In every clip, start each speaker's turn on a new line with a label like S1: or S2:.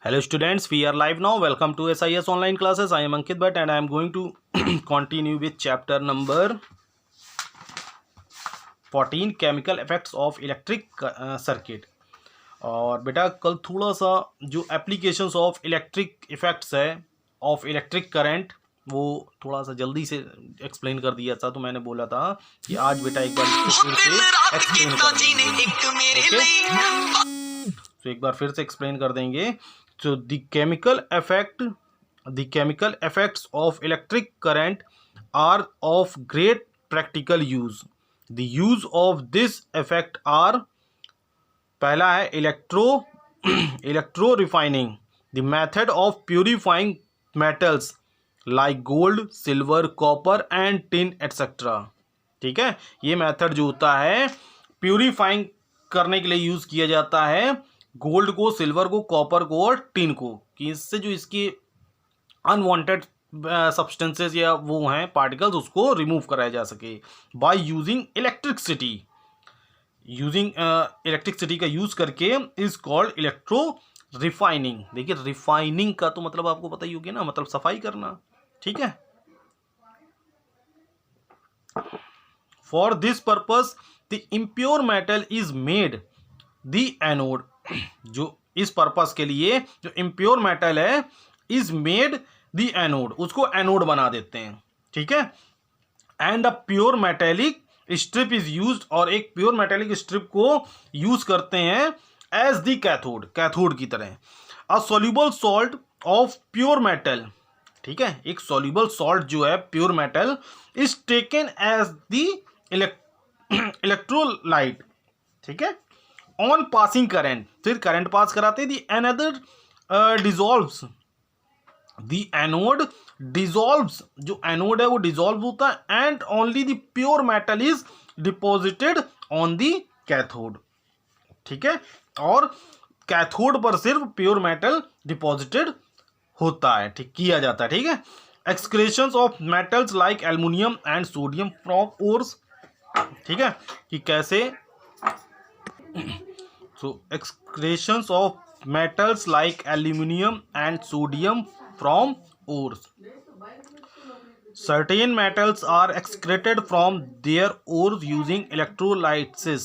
S1: Hello students, we are live now. Welcome to SIS online classes. I am Ankit Bhatt and I am going to continue with chapter number 14 chemical effects of electric circuit. और बेटा कल थोड़ा सा जो applications of electric effects है of electric current वो थोड़ा सा जल्दी से एक्सप्लेन कर दिया था, तो मैंने बोला था कि आज बेटा एक बार फिर से एक्सप्लेन कर देंगे। तो एक बार फिर से एक्सप्लेन कर देंगे। So the chemical effects of electric current are of great practical use. The use of this effect are, पहला है electro refining, the method of purifying metals like gold, silver, copper and tin etc. ठीक है, ये method जो होता है purifying करने के लिए यूज किया जाता है गोल्ड को, सिल्वर को, कॉपर को और टिन को, कि इससे जो इसकी अनवांटेड सब्सटेंसेस या वो हैं पार्टिकल्स उसको रिमूव कराया जा सके बाय यूजिंग इलेक्ट्रिसिटी का यूज करके इज कॉल्ड इलेक्ट्रो रिफाइनिंग। देखिए रिफाइनिंग का तो मतलब आपको पता ही होगा ना, मतलब सफाई करना। ठीक है, for this purpose the impure metal is made the anode. जो इस पर्पस के लिए जो इम्प्योर मेटल है इज मेड द एनोड, उसको एनोड बना देते हैं। ठीक है, and a pure metallic strip is used, और एक प्योर मेटेलिक स्ट्रिप को यूज करते हैं एज द कैथोड की तरह। A soluble salt of pure metal, ठीक है, एक सोल्यूबल सॉल्ट जो है pure metal is taken as the electrolyte. ठीक है, ऑन पासिंग करंट, फिर करंट पास कराते the anode dissolves, the anode dissolves, जो एनोड है वो डिजॉल्व होता है and only the pure metal is deposited on the cathode. ठीक है, और कैथोड पर सिर्फ प्योर मेटल डिपॉजिटेड होता है, ठीक किया जाता है। ठीक है, excretions of metals like aluminium and sodium from ores. ठीक है, कि कैसे so excretions of metals like aluminum and sodium from ores. Certain metals are excreted from their ores using electrolysis.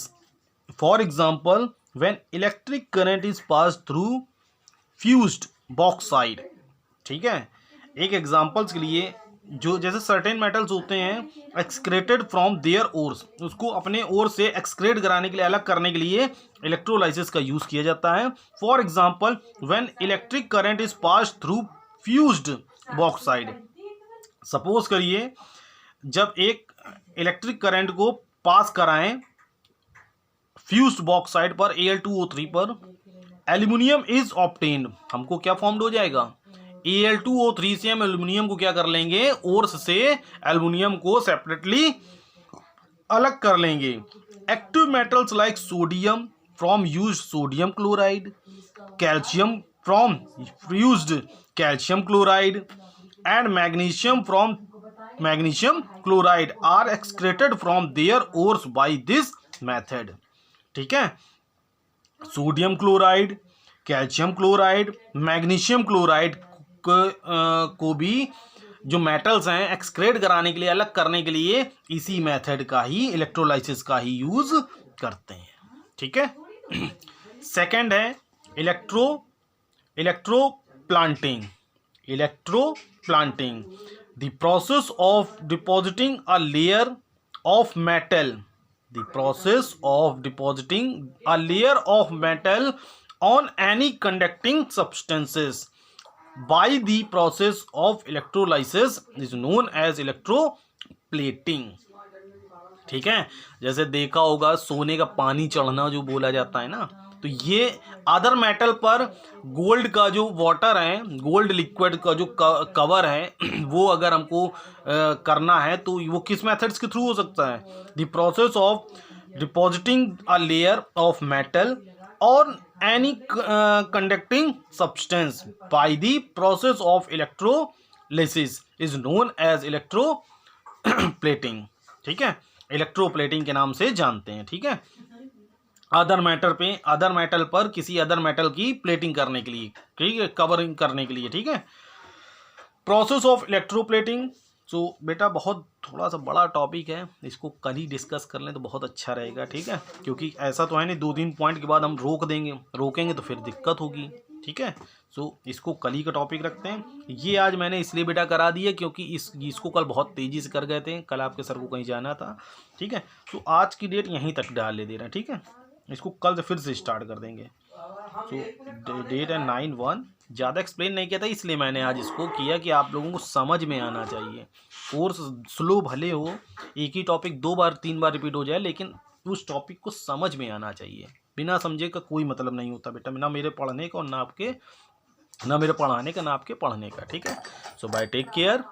S1: For example, when electric current is passed through fused bauxite. ठीक है, एक examples के लिए जो जैसे सर्टेन मेटल्स होते हैं एक्सक्रेटेड from their ores, उसको अपने ओर से एक्सक्रेट कराने के लिए, अलग करने के लिए इलेक्ट्रोलाइसिस का यूज किया जाता है। For example when electric current is pass through fused bauxite. Suppose करिए जब एक इलेक्ट्रिक करंट को पास कराएं फ्यूज्ड बॉक्साइड पर Al2O3 पर, एल्यूमिनियम इज ऑब्टेन्ड, हमको क्या फॉर्म्ड हो जाएगा Al2O3 से हम एल्यूमिनियम को क्या कर लेंगे, ओर्स से एल्यूमिनियम को सेपरेटली अलग कर लेंगे। Active metals like sodium from used sodium chloride, calcium from used calcium chloride and magnesium from magnesium chloride are excreted from their ores by this method. ठीक है, sodium chloride, calcium chloride, magnesium chloride को भी जो metals हैं excrete कराने के लिए, अलग करने के लिए इसी मेथड का ही, इलेक्ट्रोलाइसिस का ही यूज करते हैं। ठीक है, सेकंड है electro planting. The process of depositing a layer of metal, the process of depositing a layer of metal on any conducting substances by the process of electrolysis is known as electroplating. ठीक है, जैसे देखा होगा सोने का पानी चढ़ना जो बोला जाता है ना, तो ये अदर मेटल पर गोल्ड का जो वाटर है, गोल्ड लिक्विड का जो कवर है वो अगर हमको करना है तो वो किस मेथड्स के थ्रू हो सकता है, the process of depositing a layer of metal और any conducting substance by the process of electrolysis is known as electroplating. ठीक है, इलेक्ट्रोप्लेटिंग के नाम से जानते हैं। ठीक है, अदर मेटल पर किसी अदर मेटल की प्लेटिंग करने के लिए, ठीक है, कवरिंग करने के लिए, ठीक है। Process of electroplating. सो बेटा बहुत थोड़ा सा बड़ा टॉपिक है, इसको कल ही डिस्कस कर लें तो बहुत अच्छा रहेगा, ठीक है, क्योंकि ऐसा तो है नहीं 2-3 पॉइंट के बाद हम रोकेंगे तो फिर दिक्कत होगी, ठीक है। सो इसको कल ही का टॉपिक रखते हैं। ये आज मैंने इसलिए बेटा करा दिया क्योंकि इसको कल बहुत तेज़ी से कर गए थे, कल आपके सर को कहीं जाना था, ठीक है। तो आज की डेट यहीं तक डाल दे रहे हैं, ठीक है, इसको कल से फिर से स्टार्ट कर देंगे। तो डेट है 9/1। ज़्यादा एक्सप्लेन नहीं किया था इसलिए मैंने आज इसको किया कि आप लोगों को समझ में आना चाहिए। कोर्स स्लो भले हो, एक ही टॉपिक 2 बार 3 बार रिपीट हो जाए, लेकिन उस टॉपिक को समझ में आना चाहिए। बिना समझे का कोई मतलब नहीं होता बेटा, ना मेरे पढ़ने का और ना मेरे पढ़ाने का, ना आपके पढ़ने का, ठीक है। सो बाय, टेक केयर।